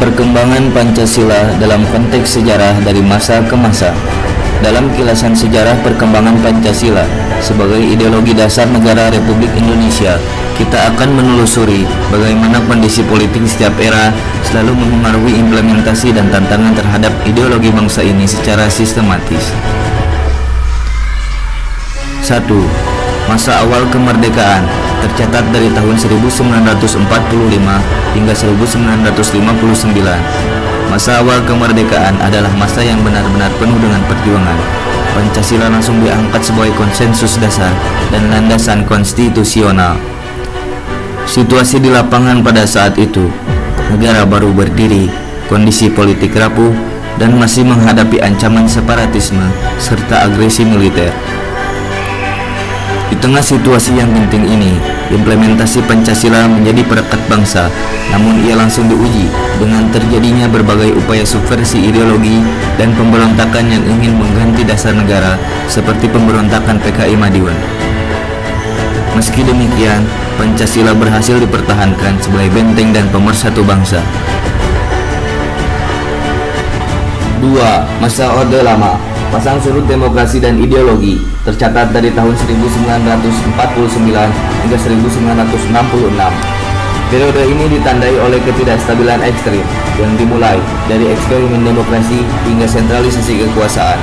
Perkembangan Pancasila dalam konteks sejarah dari masa ke masa. Dalam kilasan sejarah perkembangan Pancasila sebagai ideologi dasar negara Republik Indonesia, kita akan menelusuri bagaimana kondisi politik setiap era selalu memengaruhi implementasi dan tantangan terhadap ideologi bangsa ini secara sistematis. 1. Masa awal kemerdekaan tercatat dari tahun 1945 hingga 1959. Masa awal kemerdekaan adalah masa yang benar-benar penuh dengan perjuangan. Pancasila langsung diangkat sebagai konsensus dasar dan landasan konstitusional. Situasi di lapangan pada saat itu, negara baru berdiri, kondisi politik rapuh, dan masih menghadapi ancaman separatisme serta agresi militer. Di tengah situasi yang genting ini, implementasi Pancasila menjadi perekat bangsa, namun ia langsung diuji dengan terjadinya berbagai upaya subversi ideologi dan pemberontakan yang ingin mengganti dasar negara seperti pemberontakan PKI Madiun. Meski demikian, Pancasila berhasil dipertahankan sebagai benteng dan pemersatu bangsa. 2. Masa Orde Lama. Pasang surut demokrasi dan ideologi tercatat dari tahun 1949 hingga 1966. Periode ini ditandai oleh ketidakstabilan ekstrim yang dimulai dari eksperimen demokrasi hingga sentralisasi kekuasaan.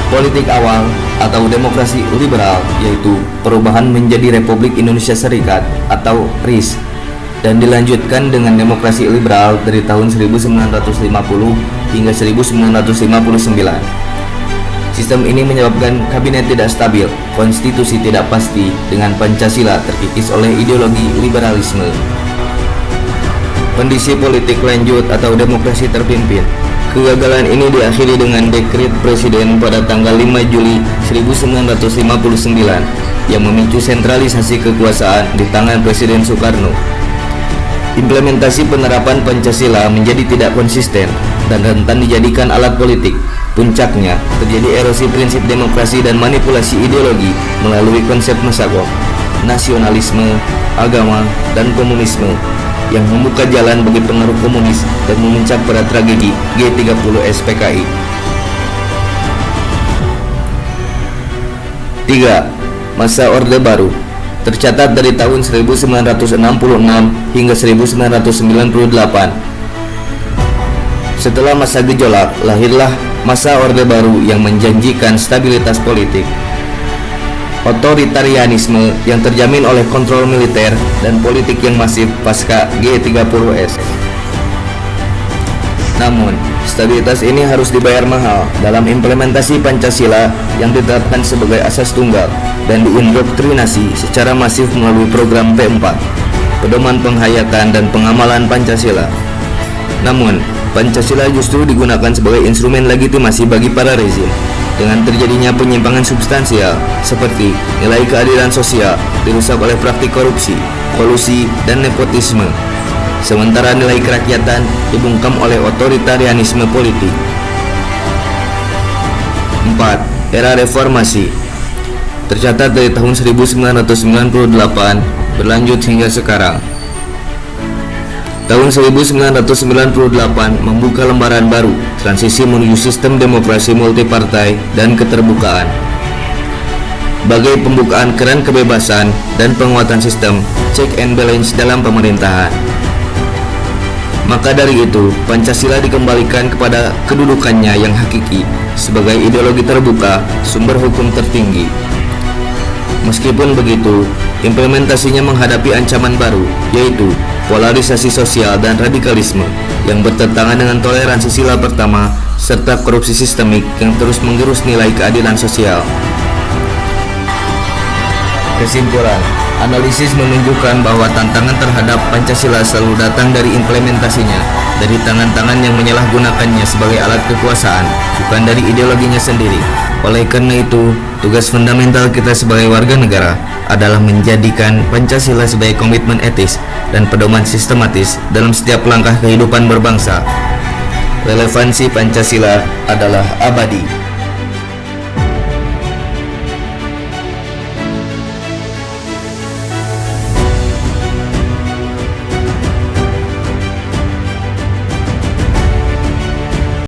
Politik awal atau demokrasi liberal, yaitu perubahan menjadi Republik Indonesia Serikat atau RIS, dan dilanjutkan dengan demokrasi liberal dari tahun 1950 hingga 1959. Sistem ini menyebabkan kabinet tidak stabil, konstitusi tidak pasti, dengan Pancasila terkikis oleh ideologi liberalisme. Kondisi politik lanjut atau demokrasi terpimpin. Kegagalan ini diakhiri dengan dekret presiden pada tanggal 5 Juli 1959 yang memicu sentralisasi kekuasaan di tangan Presiden Soekarno. Implementasi penerapan Pancasila menjadi tidak konsisten dan rentan dijadikan alat politik. Puncaknya, terjadi erosi prinsip demokrasi dan manipulasi ideologi melalui konsep masyarakat, nasionalisme, agama, dan komunisme yang membuka jalan bagi pengaruh komunis dan memuncak pada tragedi G30S PKI. 3. Masa Orde Baru tercatat dari tahun 1966 hingga 1998. Setelah masa gejolak, lahirlah masa Orde Baru yang menjanjikan stabilitas politik, otoritarianisme yang terjamin oleh kontrol militer dan politik yang masif pasca G30S. Namun, stabilitas ini harus dibayar mahal dalam implementasi Pancasila yang ditetapkan sebagai asas tunggal dan diindoktrinasi secara masif melalui program P4, pedoman penghayatan dan pengamalan Pancasila. Namun, Pancasila justru digunakan sebagai instrumen legitimasi bagi para rezim dengan terjadinya penyimpangan substansial seperti nilai keadilan sosial dirusak oleh praktik korupsi, kolusi, dan nepotisme, sementara nilai kerakyatan dibungkam oleh otoritarianisme politik. 4. Era Reformasi tercatat dari tahun 1998 berlanjut hingga sekarang. Tahun 1998 membuka lembaran baru, transisi menuju sistem demokrasi multipartai dan keterbukaan. Bagai pembukaan keran kebebasan dan penguatan sistem check and balance dalam pemerintahan. Maka dari itu, Pancasila dikembalikan kepada kedudukannya yang hakiki sebagai ideologi terbuka, sumber hukum tertinggi. Meskipun begitu, implementasinya menghadapi ancaman baru, yaitu polarisasi sosial dan radikalisme yang bertentangan dengan toleransi sila pertama serta korupsi sistemik yang terus menggerus nilai keadilan sosial. Kesimpulan, analisis menunjukkan bahwa tantangan terhadap Pancasila selalu datang dari implementasinya, dari tangan-tangan yang menyalahgunakannya sebagai alat kekuasaan, bukan dari ideologinya sendiri. Oleh karena itu, tugas fundamental kita sebagai warga negara adalah menjadikan Pancasila sebagai komitmen etis dan pedoman sistematis dalam setiap langkah kehidupan berbangsa. Relevansi Pancasila adalah abadi.